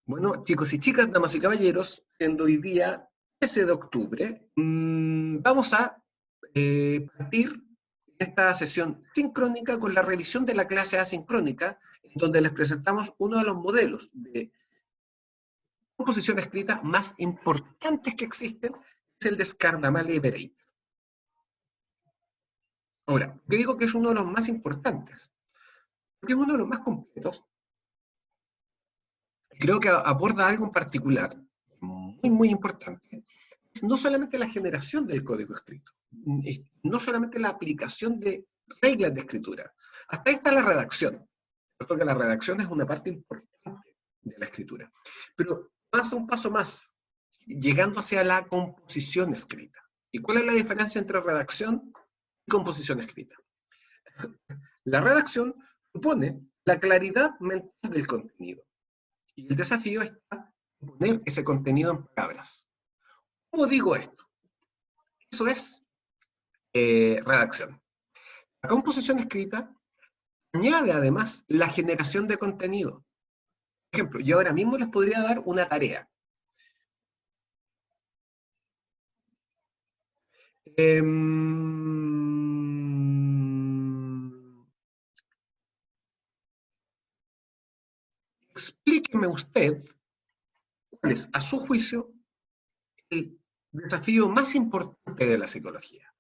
Bueno, chicos y chicas, damas y caballeros, siendo hoy día 13 de octubre, vamos a partir esta sesión sincrónica con la revisión de la clase asincrónica, en donde les presentamos uno de los modelos de composición escrita más importantes que existen, es el de Scarnamale-Vereith. Ahora, ¿por qué digo que es uno de los más importantes? Porque es uno de los más completos. Creo que aborda algo en particular, muy importante, es no solamente la generación del código escrito, no solamente la aplicación de reglas de escritura, hasta ahí está la redacción, porque la redacción es una parte importante de la escritura, pero pasa un paso más, llegando hacia la composición escrita. ¿Y cuál es la diferencia entre redacción y composición escrita? La redacción supone la claridad mental del contenido. Y el desafío está en poner ese contenido en palabras. ¿Cómo digo esto? Eso es redacción. La composición escrita añade además la generación de contenido. Por ejemplo, yo ahora mismo les podría dar una tarea. Explíqueme usted cuál es, a su juicio, el desafío más importante de la psicología.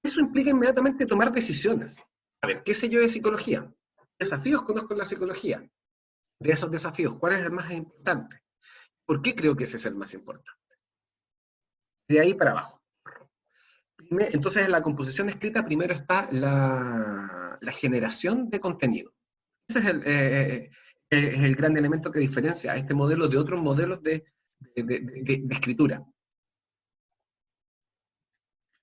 Eso implica inmediatamente tomar decisiones. A ver, ¿qué sé yo de psicología? Desafíos conozco en la psicología. De esos desafíos, ¿cuál es el más importante? ¿Por qué creo que ese es el más importante? De ahí para abajo. Entonces, en la composición escrita primero está la generación de contenido. Ese es el gran elemento que diferencia a este modelo de otros modelos de escritura.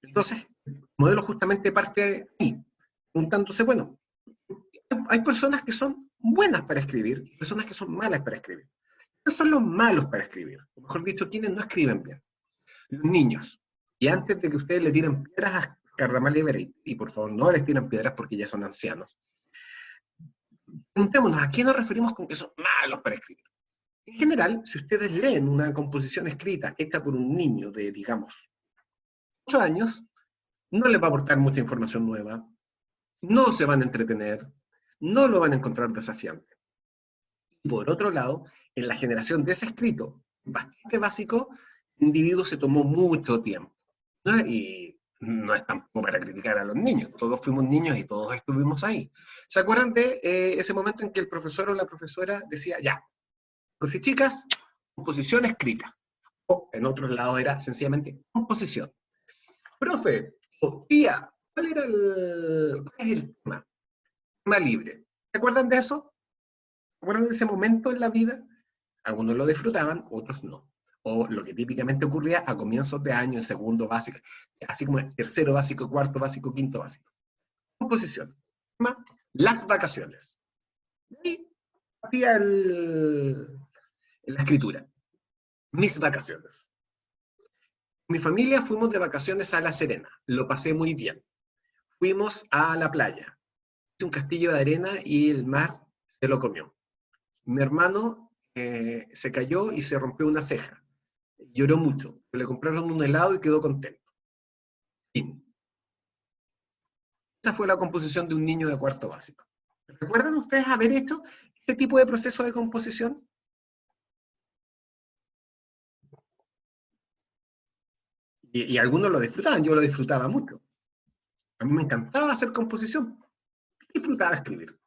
Entonces, el modelo justamente parte de ahí, preguntándose, bueno, hay personas que son buenas para escribir y personas que son malas para escribir. ¿Quiénes son los malos para escribir? O mejor dicho, ¿quiénes no escriben bien? Los niños. Y antes de que ustedes le tiren piedras a Cardamale y Vereith, y por favor no les tiren piedras porque ya son ancianos, preguntémonos, ¿a qué nos referimos con que son malos para escribir? En general, si ustedes leen una composición escrita hecha por un niño de, digamos, 8 años, no les va a aportar mucha información nueva, no se van a entretener, no lo van a encontrar desafiante. Y por otro lado, en la generación de ese escrito bastante básico, el individuo se tomó mucho tiempo, ¿no? Y no es tampoco para criticar a los niños, todos fuimos niños y todos estuvimos ahí. ¿Se acuerdan de ese momento en que el profesor o la profesora decía, ya, pues si chicas, composición escrita? O en otros lados era sencillamente composición. Profe, o tía, ¿cuál es el tema? Tema libre. ¿Se acuerdan de eso? ¿Se acuerdan de ese momento en la vida? Algunos lo disfrutaban, otros no. O lo que típicamente ocurría a comienzos de año, en segundo básico, así como el tercero básico, cuarto básico, quinto básico. Composición. Las vacaciones. Y partía la escritura. Mis vacaciones. Mi familia fuimos de vacaciones a La Serena. Lo pasé muy bien. Fuimos a la playa. Hice un castillo de arena y el mar se lo comió. Mi hermano se cayó y se rompió una ceja. Lloró mucho. Le compraron un helado y quedó contento. Fin. Esa fue la composición de un niño de cuarto básico. ¿Recuerdan ustedes haber hecho este tipo de proceso de composición? Y algunos lo disfrutaban, yo lo disfrutaba mucho. A mí me encantaba hacer composición, disfrutaba escribir.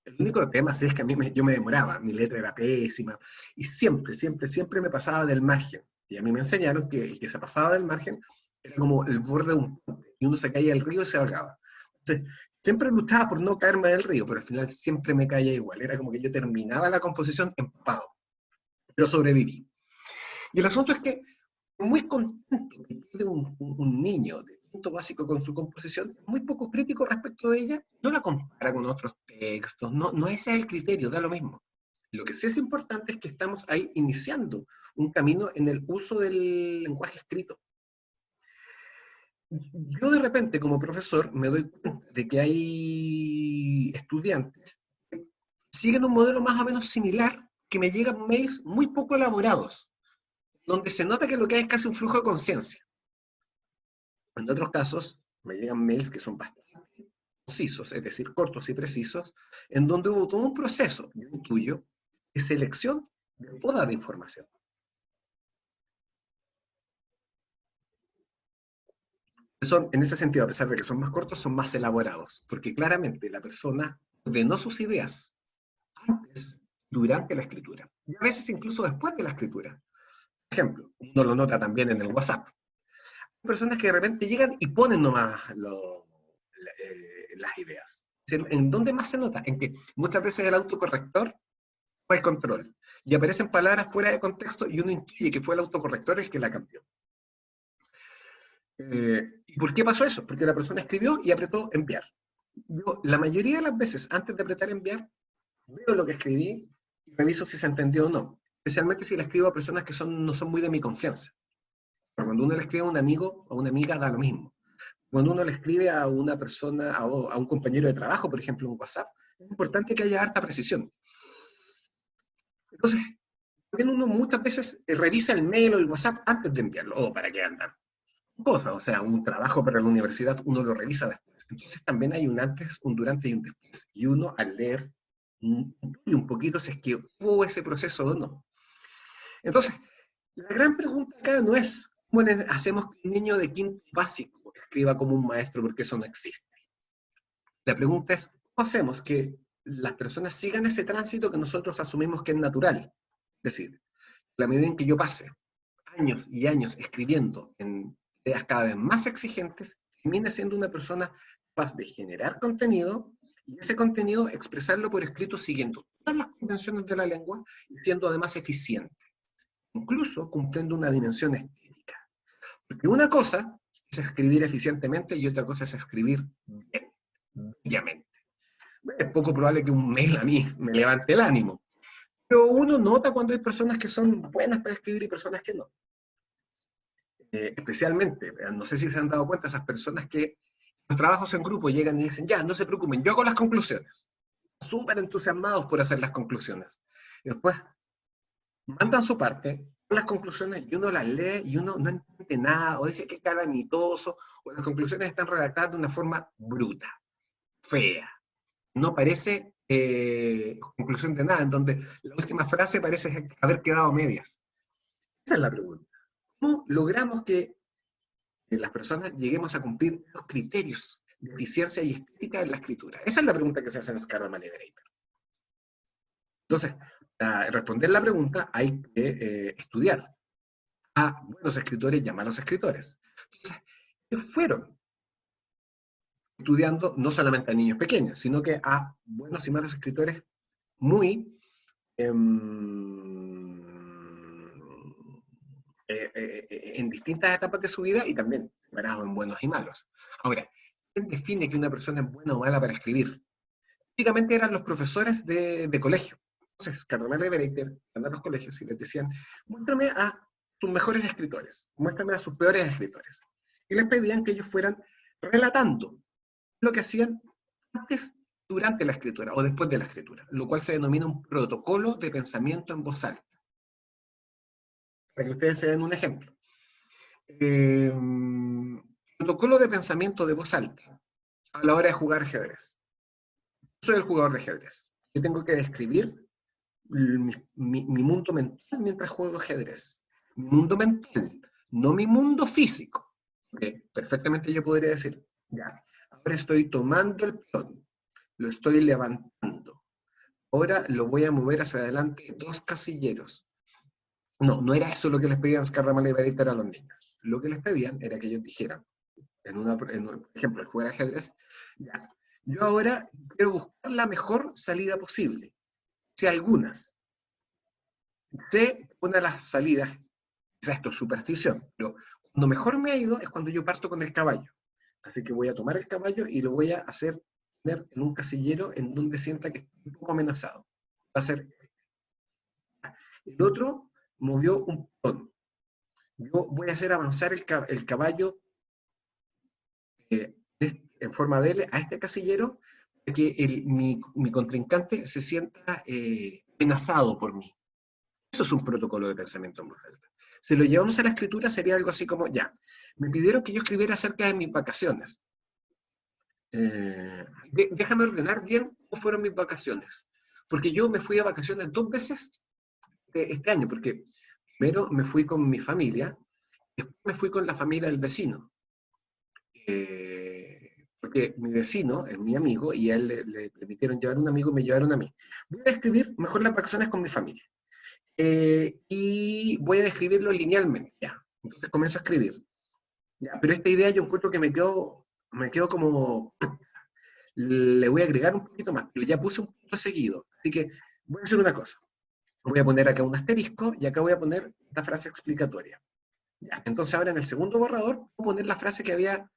El único tema sí, es que yo me demoraba, mi letra era pésima, y siempre me pasaba del margen. Y a mí me enseñaron que el que se pasaba del margen era como el borde de un puente, y uno se caía del río y se ahogaba. Entonces, siempre luchaba por no caerme del río, pero al final siempre me caía igual. Era como que yo terminaba la composición empapado, pero sobreviví. Y el asunto es que muy contento que quede un niño de quinto básico con su composición, muy poco crítico respecto de ella, no la compara con otros textos, no ese es el criterio, da lo mismo. Lo que sí es importante es que estamos ahí iniciando un camino en el uso del lenguaje escrito. Yo de repente como profesor me doy cuenta de que hay estudiantes que siguen un modelo más o menos similar, que me llegan mails muy poco elaborados, donde se nota que lo que hay es casi un flujo de conciencia. En otros casos, me llegan mails que son bastante concisos, es decir, cortos y precisos, en donde hubo todo un proceso, yo intuyo, de selección de toda la información. Son, en ese sentido, a pesar de que son más cortos, son más elaborados, porque claramente la persona ordenó sus ideas antes, durante la escritura, y a veces incluso después de la escritura. Por ejemplo, uno lo nota también en el WhatsApp. Hay personas que de repente llegan y ponen nomás las ideas. ¿En dónde más se nota? En que muchas veces el autocorrector fue el control, y aparecen palabras fuera de contexto y uno intuye que fue el autocorrector el que la cambió. ¿Y por qué pasó eso? Porque la persona escribió y apretó enviar. Yo, la mayoría de las veces, antes de apretar enviar, veo lo que escribí y reviso si se entendió o no. Especialmente si la escribo a personas que no son muy de mi confianza. Pero cuando uno le escribe a un amigo o a una amiga, da lo mismo. Cuando uno le escribe a una persona, a un compañero de trabajo, por ejemplo, en WhatsApp, es importante que haya harta precisión. Entonces, también uno muchas veces revisa el mail o el WhatsApp antes de enviarlo. Oh, ¿para qué andan? Cosas, o sea, un trabajo para la universidad uno lo revisa después. Entonces también hay un antes, un durante y un después. Y uno al leer y un poquito si es que hubo ese proceso o no. Entonces, la gran pregunta acá no es cómo hacemos que un niño de quinto básico escriba como un maestro, porque eso no existe. La pregunta es, ¿cómo hacemos que las personas sigan ese tránsito que nosotros asumimos que es natural? Es decir, la medida en que yo pase años y años escribiendo en ideas cada vez más exigentes, termina siendo una persona capaz de generar contenido y ese contenido expresarlo por escrito siguiendo todas las convenciones de la lengua y siendo además eficiente, incluso cumpliendo una dimensión estética. Porque una cosa es escribir eficientemente y otra cosa es escribir bien, bellamente. Es poco probable que un mail a mí me levante el ánimo, pero uno nota cuando hay personas que son buenas para escribir y personas que no. Especialmente, no sé si se han dado cuenta, esas personas que en los trabajos en grupo llegan y dicen, ya, no se preocupen, yo hago las conclusiones. Súper entusiasmados por hacer las conclusiones. Y después mandan su parte, las conclusiones, y uno las lee y uno no entiende nada, o dice que es calamitoso, o las conclusiones están redactadas de una forma bruta, fea. No parece conclusión de nada, en donde la última frase parece haber quedado a medias. Esa es la pregunta. ¿Cómo logramos que las personas lleguemos a cumplir los criterios de eficiencia y estética en la escritura? Esa es la pregunta que se hace en Scardama Liberator. Entonces, para responder la pregunta hay que estudiar a buenos escritores y a malos escritores. Entonces, ellos fueron estudiando no solamente a niños pequeños, sino que a buenos y malos escritores muy en distintas etapas de su vida y también separados en buenos y malos. Ahora, ¿quién define que una persona es buena o mala para escribir? Típicamente eran los profesores de colegio. Entonces, Cardenal de Bereiter andaban a los colegios y les decían, muéstrame a sus mejores escritores, muéstrame a sus peores escritores. Y les pedían que ellos fueran relatando lo que hacían antes, durante la escritura o después de la escritura, lo cual se denomina un protocolo de pensamiento en voz alta. Para que ustedes se den un ejemplo. Protocolo de pensamiento de voz alta a la hora de jugar ajedrez. Yo soy el jugador de ajedrez. Yo tengo que describir mi mundo mental mientras juego ajedrez. Mi mundo mental, no mi mundo físico. Perfectamente yo podría decir, ya, ahora estoy tomando el peón, lo estoy levantando. Ahora lo voy a mover hacia adelante 2 casilleros. No, no era eso lo que les pedían Scardama y Bereiter a los niños. Lo que les pedían era que ellos dijeran, por ejemplo, el jugar ajedrez, ya, yo ahora quiero buscar la mejor salida posible. Sé algunas. Sé una de las salidas, quizás esto es superstición, pero cuando mejor me ha ido es cuando yo parto con el caballo. Así que voy a tomar el caballo y lo voy a hacer poner en un casillero en donde sienta que estoy un poco amenazado. Va a ser. El otro movió un peón. Yo voy a hacer avanzar el caballo en forma de L a este casillero que mi contrincante se sienta amenazado por mí. Eso es un protocolo de pensamiento en voz alta. Si lo llevamos a la escritura sería algo así como, ya, me pidieron que yo escribiera acerca de mis vacaciones. Déjame ordenar bien cómo fueron mis vacaciones. Porque yo me fui a vacaciones 2 veces este año, porque primero me fui con mi familia, después me fui con la familia del vecino. Porque mi vecino es mi amigo y a él le permitieron llevar un amigo y me llevaron a mí. Voy a describir mejor las vacaciones con mi familia. Y voy a describirlo linealmente, ya. Entonces comienzo a escribir. Ya, pero esta idea yo encuentro que me quedo como, le voy a agregar un poquito más, pero ya puse un punto seguido. Así que voy a hacer una cosa. Voy a poner acá un asterisco y acá voy a poner esta frase explicatoria. Ya, entonces ahora en el segundo borrador voy a poner la frase que había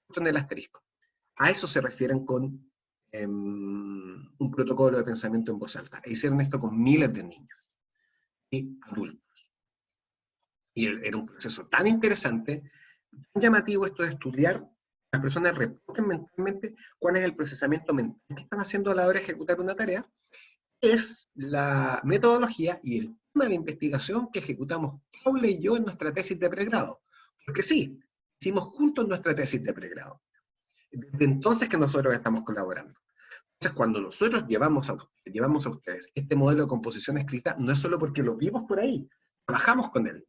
puesto en el asterisco. A eso se refieren con un protocolo de pensamiento en voz alta. E hicieron esto con miles de niños y adultos. Y era un proceso tan interesante, tan llamativo esto de estudiar, las personas reporten mentalmente cuál es el procesamiento mental que están haciendo a la hora de ejecutar una tarea, es la metodología y el tema de investigación que ejecutamos Paula y yo en nuestra tesis de pregrado. Porque sí, hicimos juntos nuestra tesis de pregrado. Desde entonces que nosotros estamos colaborando. Entonces, cuando nosotros llevamos a ustedes este modelo de composición escrita, no es solo porque lo vimos por ahí, trabajamos con él.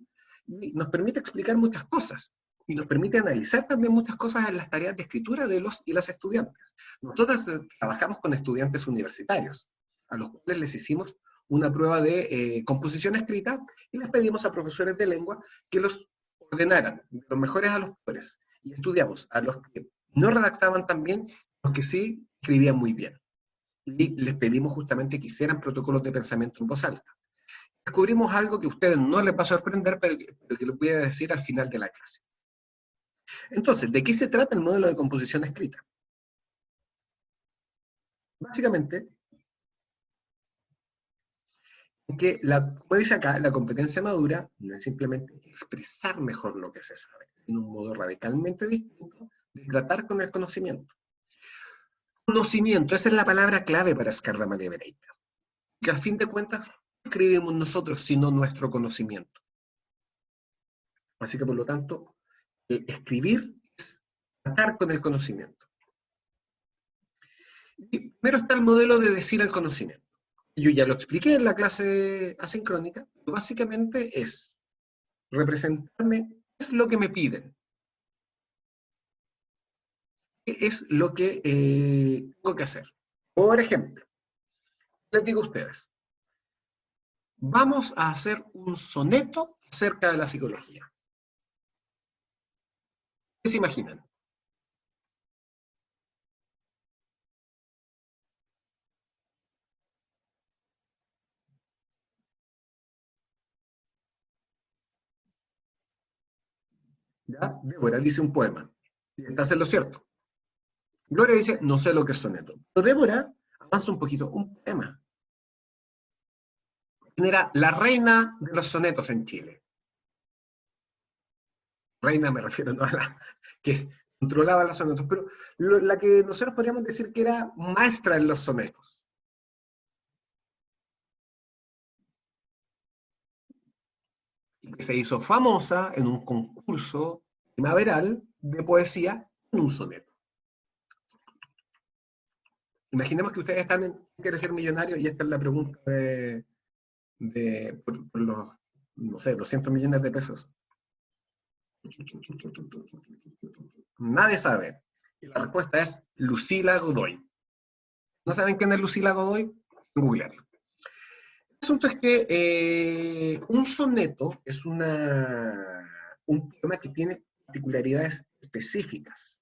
Y nos permite explicar muchas cosas. Y nos permite analizar también muchas cosas en las tareas de escritura de los y las estudiantes. Nosotros trabajamos con estudiantes universitarios, a los cuales les hicimos una prueba de composición escrita y les pedimos a profesores de lengua que los ordenaran, de los mejores a los peores. Y estudiamos a los que no redactaban tan bien, los que sí escribían muy bien. Y les pedimos justamente que hicieran protocolos de pensamiento en voz alta. Descubrimos algo que a ustedes no les va a sorprender, pero que les voy a decir al final de la clase. Entonces, ¿de qué se trata el modelo de composición escrita? Básicamente, que como dice acá, la competencia madura no es simplemente expresar mejor lo que se sabe, en un modo radicalmente distinto de tratar con el conocimiento. Conocimiento, esa es la palabra clave para Scardaman y Breiter. Que al fin de cuentas, no escribimos nosotros, sino nuestro conocimiento. Así que, por lo tanto, escribir es tratar con el conocimiento. Y primero está el modelo de decir el conocimiento. Yo ya lo expliqué en la clase asincrónica. Básicamente es representarme qué es lo que me piden. ¿Qué es lo que tengo que hacer? Por ejemplo, les digo a ustedes, vamos a hacer un soneto acerca de la psicología. ¿Qué se imaginan? ¿Ya? Débora dice un poema. Y estás en lo cierto. Gloria dice, no sé lo que es soneto. Pero Débora avanza un poquito, un poema. ¿Quién era la reina de los sonetos en Chile? Reina me refiero, no a la que controlaba los sonetos, pero la que nosotros podríamos decir que era maestra en los sonetos. Y que se hizo famosa en un concurso primaveral de poesía en un soneto. Imaginemos que ustedes quieren ser millonarios y esta es la pregunta por los, no sé, 200 millones de pesos. Nadie sabe. Y la respuesta es Lucila Godoy. ¿No saben quién es Lucila Godoy? Googlearlo. El asunto es que un soneto es un poema que tiene particularidades específicas.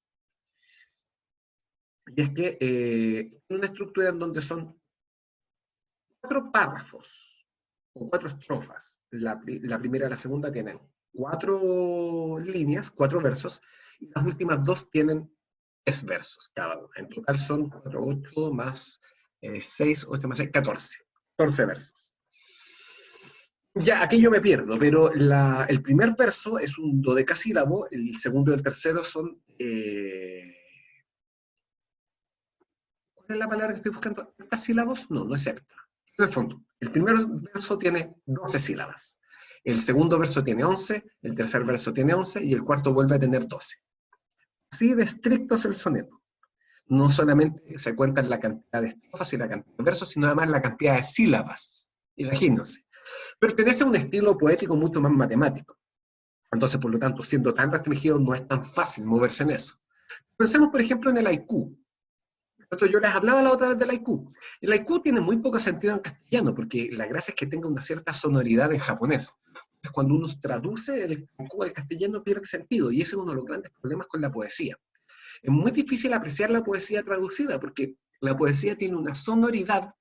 Y es que es una estructura en donde son 4 párrafos o 4 estrofas. La primera y la segunda tienen 4 líneas, 4 versos, y las últimas 2 tienen 3 versos cada una. En total son 4, 8 más 6, 8 más 6, 14. 14 versos. Ya, aquí yo me pierdo, pero el primer verso es un dodecasílabo, el segundo y el tercero son ¿Cuál es la palabra que estoy buscando? ¿Heptasílabos? No, no es hepta. En el fondo, el primer verso tiene 12 sílabas. El segundo verso tiene 11, el tercer verso tiene 11 y el cuarto vuelve a tener 12. Así de estricto es el soneto. No solamente se cuentan la cantidad de estrofas y la cantidad de versos, sino además la cantidad de sílabas. Imagínense. Pertenece a un estilo poético mucho más matemático. Entonces, por lo tanto, siendo tan restringido, no es tan fácil moverse en eso. Pensemos, por ejemplo, en el haiku. Yo les hablaba la otra vez del haiku. El haiku tiene muy poco sentido en castellano, porque la gracia es que tenga una cierta sonoridad en japonés. Es cuando uno traduce el haiku al castellano pierde sentido, y ese es uno de los grandes problemas con la poesía. Es muy difícil apreciar la poesía traducida, porque la poesía tiene una sonoridad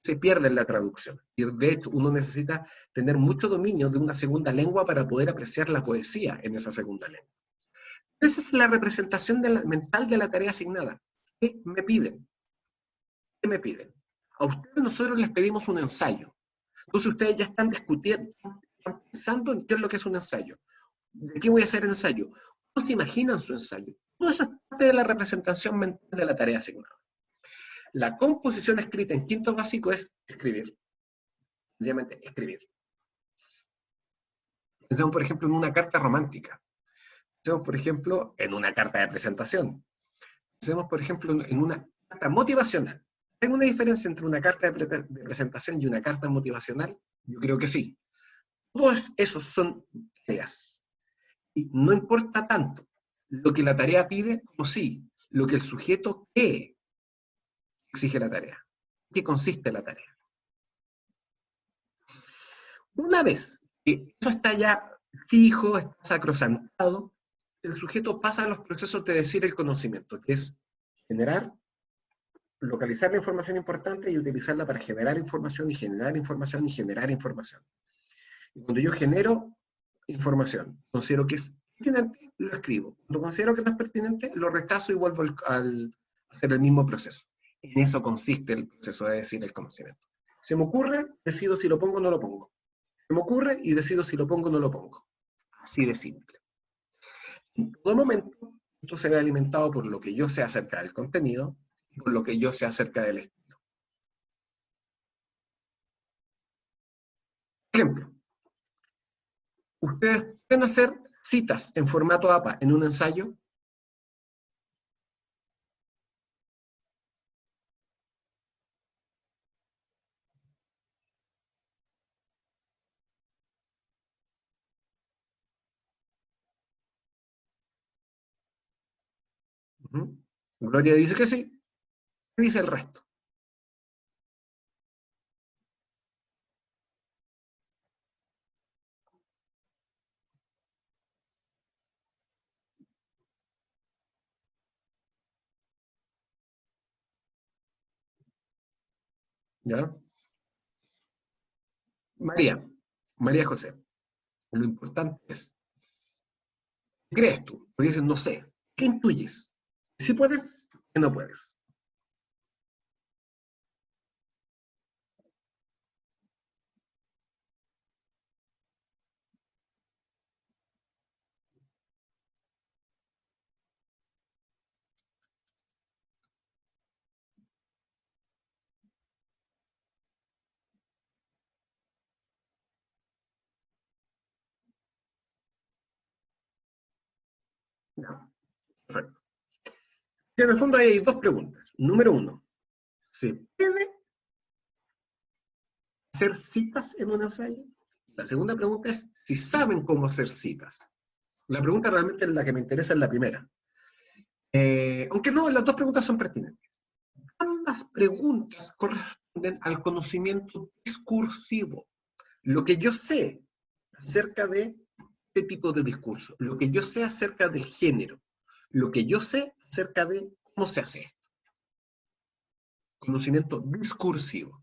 que se pierde en la traducción. Y de hecho, uno necesita tener mucho dominio de una segunda lengua para poder apreciar la poesía en esa segunda lengua. Esa es la representación mental de la tarea asignada. ¿Qué me piden? ¿Qué me piden? A ustedes nosotros les pedimos un ensayo. Entonces ustedes ya están discutiendo, están pensando en qué es lo que es un ensayo. ¿De qué voy a hacer el ensayo? ¿Cómo se imaginan su ensayo? Todo eso es parte de la representación mental de la tarea asignada. La composición escrita en quinto básico es escribir. Sencillamente, escribir. Pensemos, por ejemplo, en una carta romántica. Pensemos, por ejemplo, en una carta de presentación. Pensemos, por ejemplo, en una carta motivacional. ¿Hay una diferencia entre una carta de presentación y una carta motivacional? Yo creo que sí. Todos esos son tareas. Y no importa tanto lo que la tarea pide, o sí, lo que el sujeto cree exige la tarea. ¿Qué consiste la tarea? Una vez que eso está ya fijo, está sacrosantado, el sujeto pasa a los procesos de decir el conocimiento, que es generar, localizar la información importante y utilizarla para generar información y generar información y generar información. Y cuando yo genero información, considero que es pertinente, lo escribo. Cuando considero que no es pertinente, lo rechazo y vuelvo a hacer el mismo proceso. En eso consiste el proceso de decir el conocimiento. Se me ocurre, decido si lo pongo o no lo pongo. Se me ocurre y decido si lo pongo o no lo pongo. Así de simple. En todo momento, esto se ve alimentado por lo que yo sé acerca del contenido y por lo que yo sé acerca del estilo. Ejemplo, ustedes pueden hacer citas en formato APA en un ensayo. Gloria dice que sí, dice el resto. ¿Ya? María, María José, lo importante es, ¿qué crees tú? Porque dices, no sé, ¿qué intuyes? Si puedes, ¿qué no puedes? No, perfecto. Y en el fondo hay dos preguntas. Número uno, ¿se puede hacer citas en un ensayo? La segunda pregunta es si saben cómo hacer citas. La pregunta realmente la que me interesa es la primera. Aunque no, las dos preguntas son pertinentes. Ambas preguntas corresponden al conocimiento discursivo. Lo que yo sé acerca de este tipo de discurso, lo que yo sé acerca del género, lo que yo sé acerca de cómo se hace esto. Conocimiento discursivo.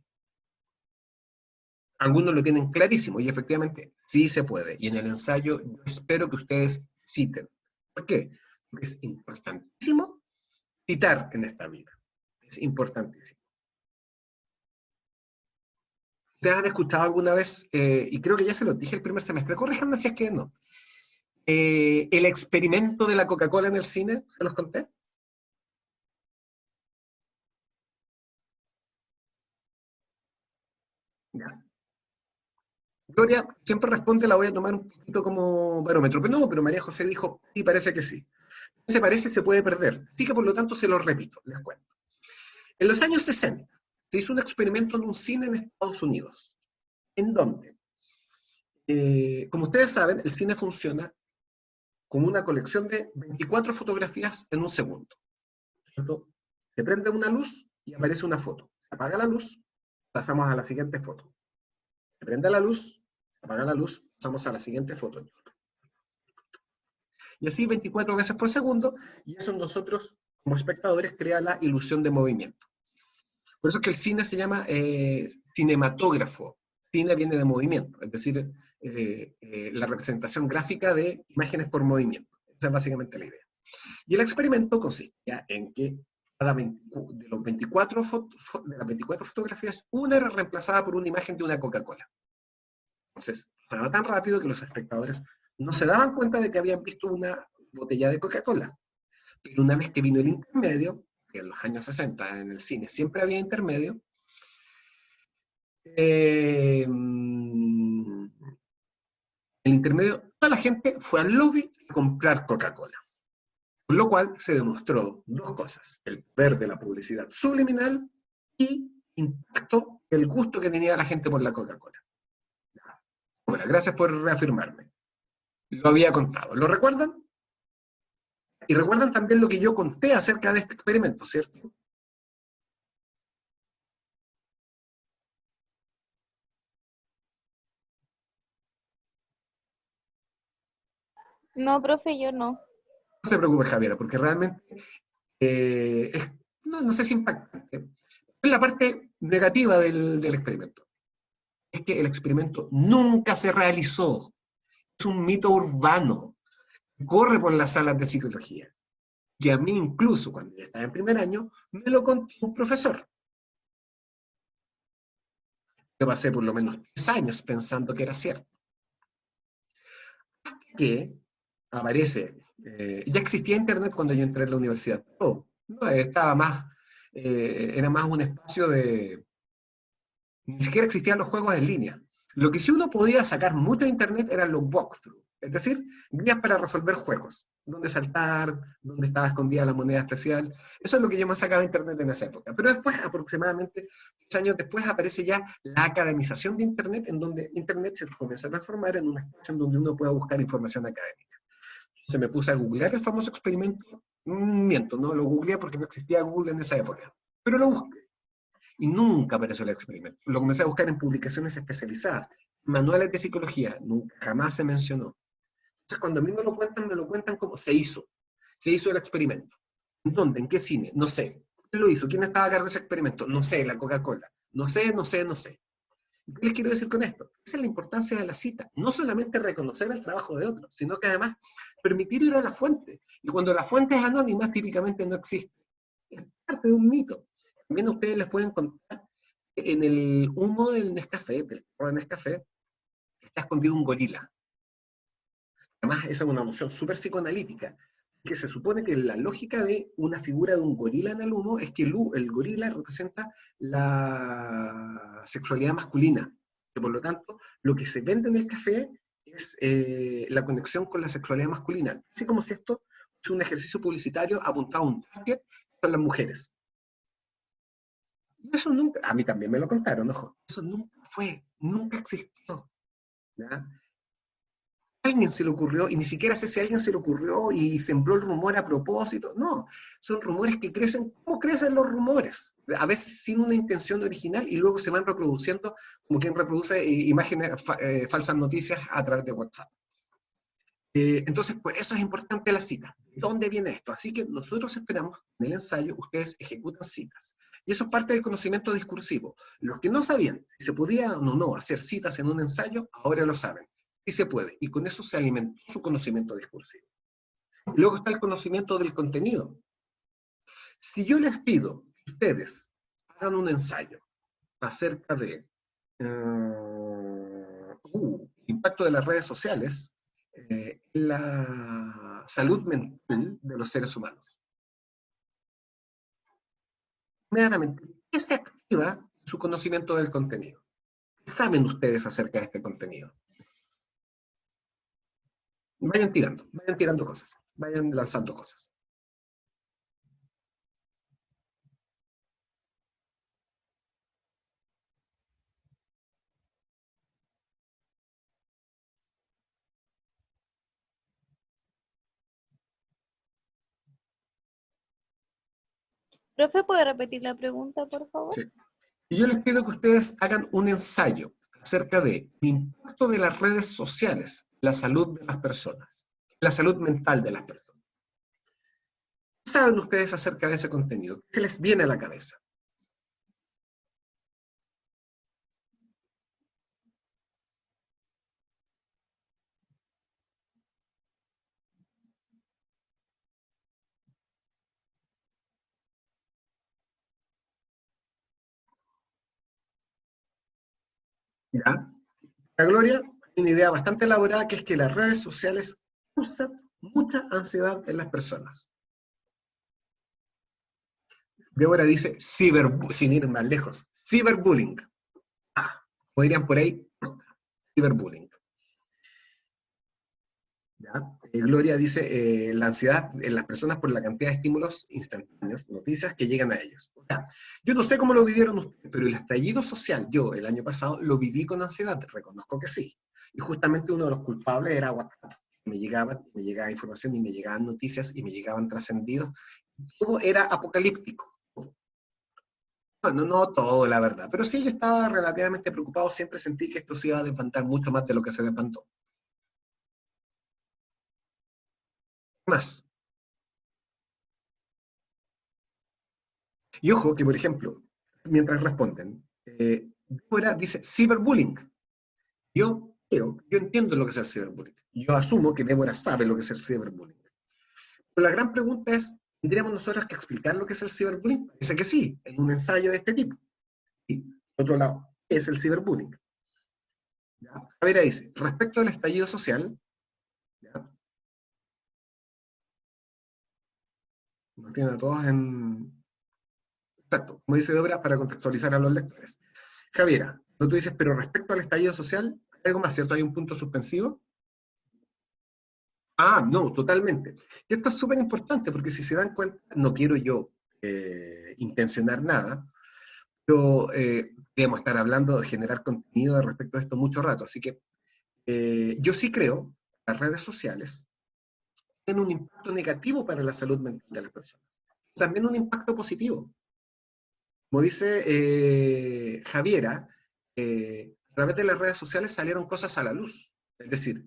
Algunos lo tienen clarísimo y efectivamente sí se puede. Y en el ensayo yo espero que ustedes citen. ¿Por qué? Porque es importantísimo citar en esta vida. Es importantísimo. ¿Ustedes han escuchado alguna vez, y creo que ya se los dije el primer semestre, corríjanme si es que no, el experimento de la Coca-Cola en el cine? ¿Se los conté? Ya. Gloria siempre responde, la voy a tomar un poquito como barómetro, pero no, pero María José dijo, sí, parece que sí. Se parece, se puede perder. Así que por lo tanto se lo repito, les cuento. En los años 60 se hizo un experimento en un cine en Estados Unidos, en donde, como ustedes saben, el cine funciona como una colección de 24 fotografías en un segundo. ¿Cierto? Se prende una luz y aparece una foto. Se apaga la luz, pasamos a la siguiente foto. Se prende la luz, apaga la luz, pasamos a la siguiente foto. Y así 24 veces por segundo, y eso nosotros, como espectadores, crea la ilusión de movimiento. Por eso es que el cine se llama cinematógrafo. Cine viene de movimiento, es decir, la representación gráfica de imágenes por movimiento. Esa es básicamente la idea. Y el experimento consistía en que de las 24 fotografías, una era reemplazada por una imagen de una Coca-Cola. Entonces, pasaba tan rápido que los espectadores no se daban cuenta de que habían visto una botella de Coca-Cola. Pero una vez que vino el intermedio, que en los años 60 en el cine siempre había intermedio, el intermedio, toda la gente fue al lobby a comprar Coca-Cola. Con lo cual se demostró dos cosas: el poder de la publicidad subliminal y impacto el gusto que tenía la gente por la Coca-Cola. Bueno, gracias por reafirmarme. Lo había contado. ¿Lo recuerdan? Y recuerdan también lo que yo conté acerca de este experimento, ¿cierto? No, profe, yo no. No se preocupe, Javiera, porque realmente no sé si impactante. Es la parte negativa del experimento. Es que el experimento nunca se realizó. Es un mito urbano. Corre por las salas de psicología. Que a mí incluso, cuando yo estaba en primer año, me lo contó un profesor. Yo pasé por lo menos 3 años pensando que era cierto. Que aparece, ya existía Internet cuando yo entré en la universidad. No, estaba más, era más un espacio de, ni siquiera existían los juegos en línea. Lo que sí uno podía sacar mucho de Internet eran los walkthroughs, es decir, guías para resolver juegos, dónde saltar, dónde estaba escondida la moneda especial. Eso es lo que yo más sacaba de Internet en esa época. Pero después, aproximadamente 10 años después, aparece ya la academización de Internet, en donde Internet se comienza a transformar en una espacio en donde uno pueda buscar información académica. Se me puse a googlear el famoso experimento. Miento, no lo googleé porque no existía Google en esa época. Pero lo busqué y nunca apareció el experimento. Lo comencé a buscar en publicaciones especializadas, manuales de psicología, nunca, jamás se mencionó. Entonces, cuando a mí me lo cuentan como se hizo. Se hizo el experimento. ¿En dónde? ¿En qué cine? No sé. ¿Quién lo hizo? ¿Quién estaba a cargo de ese experimento? No sé, la Coca-Cola. No sé, no sé, no sé. ¿Qué les quiero decir con esto? Esa es la importancia de la cita. No solamente reconocer el trabajo de otros, sino que además permitir ir a la fuente. Y cuando la fuente es anónima, típicamente no existe. Es parte de un mito. También ustedes les pueden contar que en el humo del Nescafé, del Nescafé, está escondido un gorila. Además, esa es una noción súper psicoanalítica, que se supone que la lógica de una figura de un gorila en el humo es que el gorila representa la sexualidad masculina, que por lo tanto lo que se vende en el café es la conexión con la sexualidad masculina, así como si esto es un ejercicio publicitario apuntado a un target con las mujeres. Y eso nunca, a mí también me lo contaron, ojo, eso nunca fue, nunca existió. ¿Ya? Alguien se le ocurrió, y ni siquiera sé si a alguien se le ocurrió y sembró el rumor a propósito. No, son rumores que crecen, ¿cómo crecen los rumores? A veces sin una intención original y luego se van reproduciendo como quien reproduce imágenes, falsas noticias a través de WhatsApp. Entonces, por eso es importante la cita. ¿De dónde viene esto? Así que nosotros esperamos en el ensayo ustedes ejecutan citas. Y eso es parte del conocimiento discursivo. Los que no sabían si se podía o no hacer citas en un ensayo, ahora lo saben. Sí se puede. Y con eso se alimentó su conocimiento discursivo. Y luego está el conocimiento del contenido. Si yo les pido que ustedes hagan un ensayo acerca de impacto de las redes sociales, la salud mental de los seres humanos. Inmediatamente, ¿qué se activa su conocimiento del contenido? ¿Qué saben ustedes acerca de este contenido? Vayan tirando cosas, vayan lanzando cosas. Profe, ¿puede repetir la pregunta, por favor? Sí. Y yo les pido que ustedes hagan un ensayo acerca del impacto de las redes sociales, la salud de las personas, la salud mental de las personas. ¿Qué saben ustedes acerca de ese contenido? ¿Qué se les viene a la cabeza? ¿Ya? La Gloria tiene una idea bastante elaborada, que es que las redes sociales causan mucha ansiedad en las personas. Débora dice, sin ir más lejos, ciberbullying. Ah, ¿podrían por ahí? Ciberbullying. ¿Ya? Gloria dice, la ansiedad en las personas por la cantidad de estímulos instantáneos, noticias que llegan a ellos. O sea, yo no sé cómo lo vivieron ustedes, pero el estallido social, yo el año pasado lo viví con ansiedad, reconozco que sí. Y justamente uno de los culpables era WhatsApp. Me llegaba información y me llegaban noticias y me llegaban trascendidos. Todo era apocalíptico. Bueno, no todo, la verdad, pero sí yo estaba relativamente preocupado, siempre sentí que esto se iba a desbantar mucho más de lo que se desbandó. Más. Y ojo que, por ejemplo, mientras responden, Débora dice ciberbullying. Yo entiendo lo que es el ciberbullying. Yo asumo que Débora sabe lo que es el ciberbullying. Pero la gran pregunta es, ¿tendríamos nosotros que explicar lo que es el ciberbullying? Dice que sí, en un ensayo de este tipo. Y, por otro lado, ¿qué es el ciberbullying? ¿Ya? Javiera dice, respecto al estallido social, ¿ya? Nos tienen a todos en... Exacto, como dice Débora, para contextualizar a los lectores. Javiera, tú dices, pero respecto al estallido social, ¿hay algo más cierto? ¿Hay un punto suspensivo? Ah, no, totalmente. Y esto es súper importante porque si se dan cuenta, no quiero yo intencionar nada, pero debemos estar hablando de generar contenido respecto a esto mucho rato. Así que yo sí creo que las redes sociales tienen un impacto negativo para la salud mental de las personas. También un impacto positivo. Como dice Javiera, a través de las redes sociales salieron cosas a la luz. Es decir,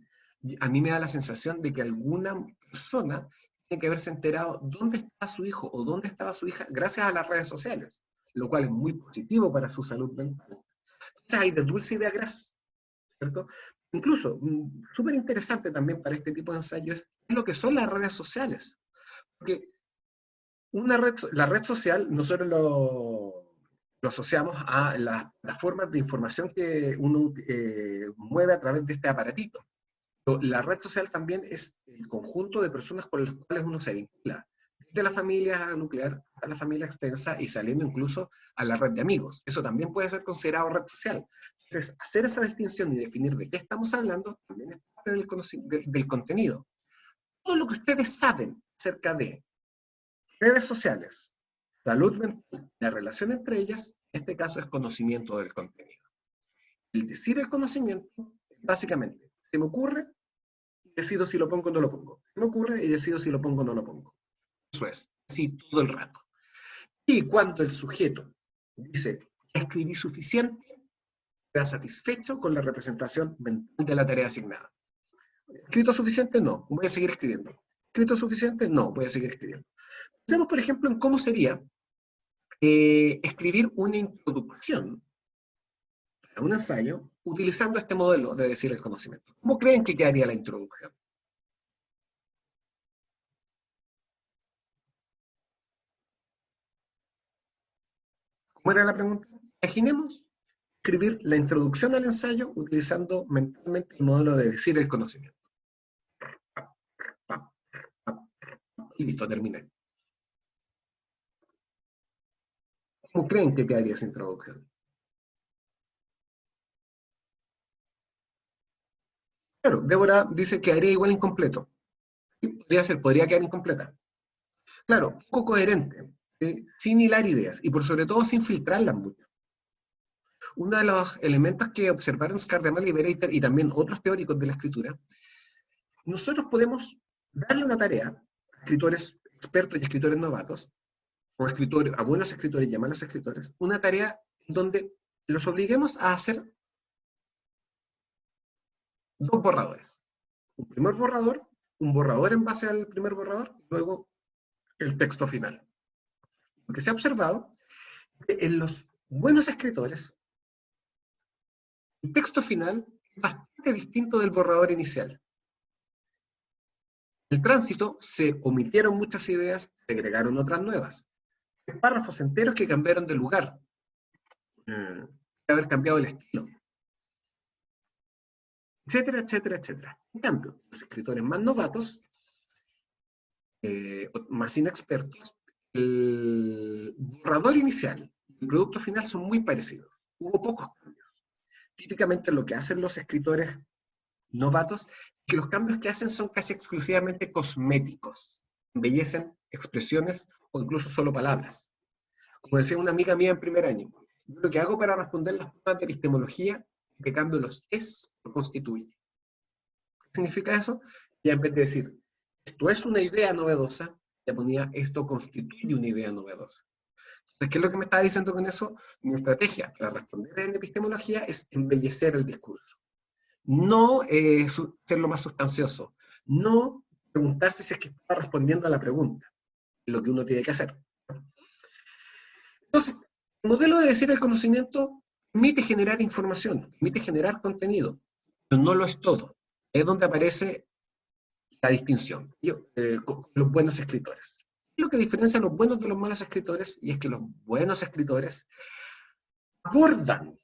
a mí me da la sensación de que alguna persona tiene que haberse enterado dónde está su hijo o dónde estaba su hija gracias a las redes sociales, lo cual es muy positivo para su salud mental. Entonces hay de dulce y de agraz, ¿cierto? Incluso, súper interesante también para este tipo de ensayos es lo que son las redes sociales. Porque la red social, nosotros lo asociamos a las formas de información que uno mueve a través de este aparatito. Pero la red social también es el conjunto de personas con las cuales uno se vincula. Desde la familia nuclear a la familia extensa y saliendo incluso a la red de amigos. Eso también puede ser considerado red social. Entonces, hacer esa distinción y definir de qué estamos hablando también es parte del contenido. Todo lo que ustedes saben acerca de redes sociales, salud mental, la relación entre ellas, en este caso es conocimiento del contenido. El decir el conocimiento, básicamente, se me ocurre y decido si lo pongo o no lo pongo. Se me ocurre y decido si lo pongo o no lo pongo. Eso es, así todo el rato. Y cuando el sujeto dice, escribí suficiente, queda satisfecho con la representación mental de la tarea asignada. ¿Escrito suficiente? No, voy a seguir escribiendo. ¿Escrito suficiente? No, voy a seguir escribiendo. Pensemos, por ejemplo, en cómo sería escribir una introducción a un ensayo utilizando este modelo de decir el conocimiento. ¿Cómo creen que quedaría la introducción? ¿Cómo era la pregunta? Imaginemos escribir la introducción al ensayo utilizando mentalmente el modelo de decir el conocimiento. Y listo, terminé. ¿Cómo creen que quedaría esa introducción? Claro, Débora dice que quedaría igual incompleto. Sí, podría quedar incompleta. Claro, poco coherente, sin hilar ideas y por sobre todo sin filtrarlas mucho. Uno de los elementos que observaron Scardemal y Bereiter y también otros teóricos de la escritura, nosotros podemos darle una tarea a escritores expertos y escritores novatos, o escritores, a buenos escritores y a malos escritores, una tarea donde los obliguemos a hacer dos borradores. Un primer borrador, un borrador en base al primer borrador, y luego el texto final. Lo que se ha observado es que en los buenos escritores, el texto final es bastante distinto del borrador inicial. En el tránsito se omitieron muchas ideas, se agregaron otras nuevas. Hay párrafos enteros que cambiaron de lugar, haber cambiado el estilo, etcétera, etcétera, etcétera. En cambio, los escritores más novatos, más inexpertos, el borrador inicial y el producto final son muy parecidos. Hubo pocos cambios. Típicamente lo que hacen los escritores novatos es que los cambios que hacen son casi exclusivamente cosméticos. Embellecen expresiones o incluso solo palabras. Como decía una amiga mía en primer año, yo lo que hago para responder las pruebas de epistemología es que cambio los es por constituye. ¿Qué significa eso? Y en vez de decir, esto es una idea novedosa, ya ponía, esto constituye una idea novedosa. Entonces, ¿qué es lo que me estaba diciendo con eso? Mi estrategia para responder en epistemología es embellecer el discurso. No ser lo más sustancioso. No preguntarse si es que está respondiendo a la pregunta. Es lo que uno tiene que hacer. Entonces, el modelo de decir el conocimiento permite generar información, permite generar contenido, pero no lo es todo. Es donde aparece la distinción con los buenos escritores. Lo que diferencia a los buenos de los malos escritores, y es que los buenos escritores abordan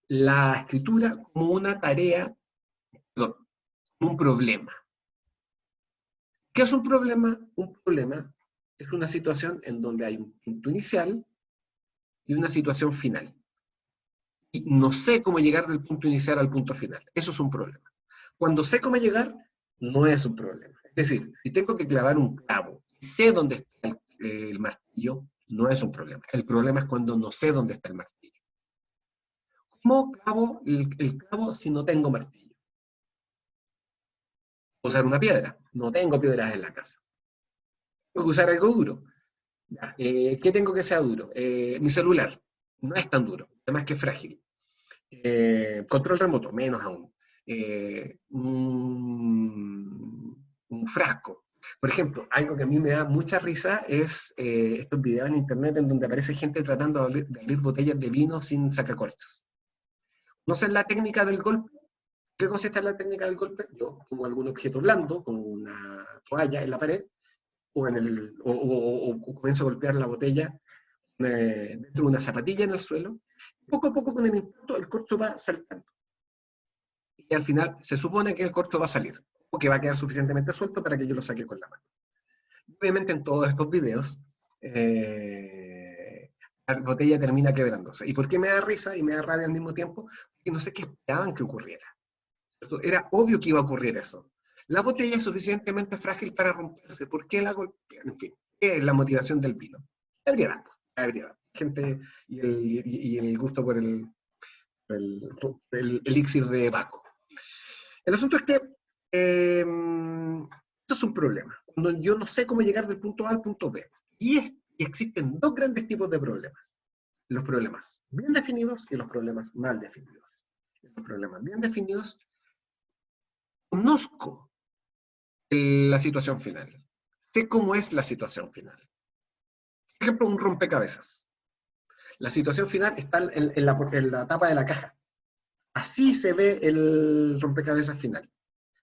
la escritura como una tarea, perdón, como un problema. ¿Qué es un problema? Un problema es una situación en donde hay un punto inicial y una situación final. Y no sé cómo llegar del punto inicial al punto final. Eso es un problema. Cuando sé cómo llegar, no es un problema. Es decir, si tengo que clavar un clavo, sé dónde está el martillo, no es un problema. El problema es cuando no sé dónde está el martillo. ¿Cómo clavo el clavo si no tengo martillo? Usar una piedra. No tengo piedras en la casa. Tengo que usar algo duro. ¿Qué tengo que sea duro? Mi celular. No es tan duro, además que es frágil. Control remoto, menos aún. Un frasco. Por ejemplo, algo que a mí me da mucha risa es estos videos en internet en donde aparece gente tratando de abrir botellas de vino sin sacacorchos. ¿No sé la técnica del golpe? ¿Qué consiste en la técnica del golpe? Yo pongo algún objeto blando, como una toalla en la pared, o comienzo a golpear la botella dentro de una zapatilla en el suelo. Poco a poco con el impacto el corcho va saltando. Y al final se supone que el corcho va a salir, o que va a quedar suficientemente suelto para que yo lo saque con la mano. Obviamente en todos estos videos, la botella termina quebrándose. ¿Y por qué me da risa y me da rabia al mismo tiempo? Porque no sé qué esperaban que ocurriera. Era obvio que iba a ocurrir eso. La botella es suficientemente frágil para romperse. ¿Por qué la golpean? En fin, ¿qué es la motivación del vino? La ebriedad. La ebriedad. Gente y el gusto por el elixir de Baco. El asunto es que esto es un problema. Cuando yo no sé cómo llegar del punto A al punto B. Y existen dos grandes tipos de problemas. Los problemas bien definidos y los problemas mal definidos. Los problemas bien definidos, conozco la situación final. Sé cómo es la situación final. Por ejemplo, un rompecabezas. La situación final está en la tapa de la caja. Así se ve el rompecabezas final.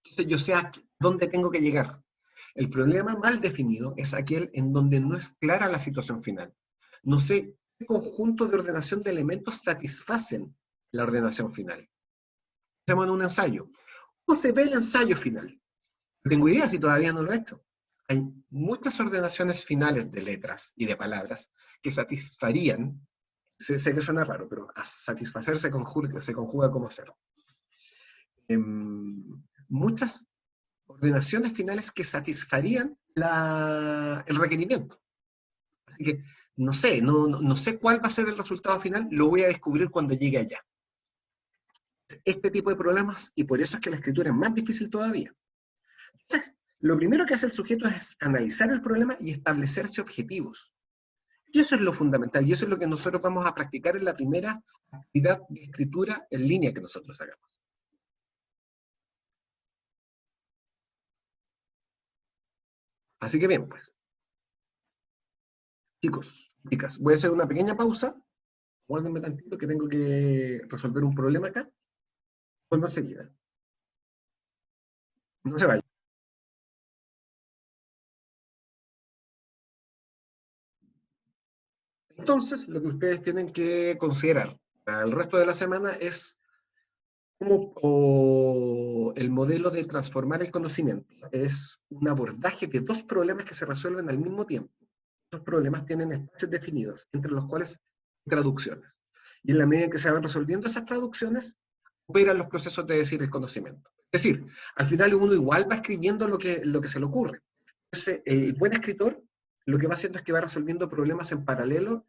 Entonces yo sé a dónde tengo que llegar. El problema mal definido es aquel en donde no es clara la situación final. No sé qué conjunto de ordenación de elementos satisfacen la ordenación final. Hacemos en un ensayo. ¿Cómo se ve el ensayo final? No tengo idea si todavía no lo he hecho. Hay muchas ordenaciones finales de letras y de palabras que satisfarían, sé que suena raro, pero a satisfacer se conjuga como ser. muchas ordenaciones finales que satisfarían el requerimiento. Así que no sé, no sé cuál va a ser el resultado final, lo voy a descubrir cuando llegue allá. Este tipo de problemas, y por eso es que la escritura es más difícil todavía. Entonces, lo primero que hace el sujeto es analizar el problema y establecerse objetivos. Y eso es lo fundamental, y eso es lo que nosotros vamos a practicar en la primera actividad de escritura en línea que nosotros hagamos. Así que bien, pues. Chicos, chicas, voy a hacer una pequeña pausa. Guárdenme tantito que tengo que resolver un problema acá. Vuelvo enseguida. No se vayan. Entonces, lo que ustedes tienen que considerar para el resto de la semana es cómo el modelo de transformar el conocimiento es un abordaje de dos problemas que se resuelven al mismo tiempo. Esos problemas tienen espacios definidos, entre los cuales traducciones. Y en la medida en que se van resolviendo esas traducciones, operan los procesos de decir el conocimiento. Es decir, al final uno igual va escribiendo lo que se le ocurre. Entonces, el buen escritor lo que va haciendo es que va resolviendo problemas en paralelo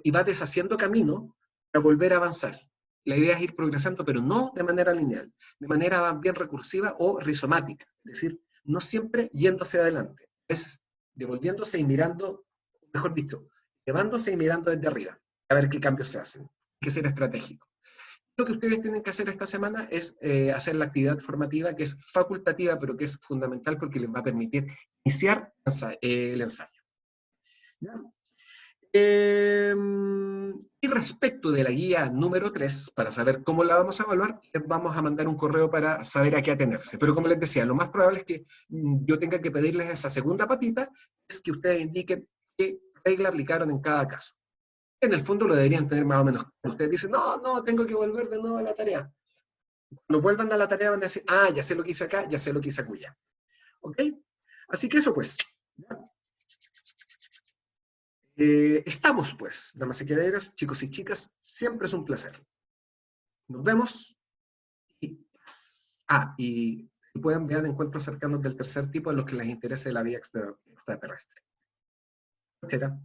y va deshaciendo camino para volver a avanzar. La idea es ir progresando, pero no de manera lineal, de manera bien recursiva o rizomática. Es decir, no siempre yendo hacia adelante, es devolviéndose y mirando, mejor dicho, llevándose y mirando desde arriba, a ver qué cambios se hacen. Hay que ser estratégico. Lo que ustedes tienen que hacer esta semana es hacer la actividad formativa, que es facultativa, pero que es fundamental porque les va a permitir iniciar el ensayo. ¿Ya? Y respecto de la guía número 3, para saber cómo la vamos a evaluar, les vamos a mandar un correo para saber a qué atenerse. Pero como les decía, lo más probable es que yo tenga que pedirles esa segunda patita, es que ustedes indiquen qué regla aplicaron en cada caso. En el fondo lo deberían tener más o menos. Ustedes dicen, no, tengo que volver de nuevo a la tarea. Cuando vuelvan a la tarea van a decir, ya sé lo que hice acá, ya sé lo que hice acullá. ¿Ok? Así que eso pues. Estamos pues, damas y caballeros, chicos y chicas, siempre es un placer. Nos vemos. Y, y pueden ver encuentros cercanos del tercer tipo a los que les interese la vida extraterrestre. Etcétera.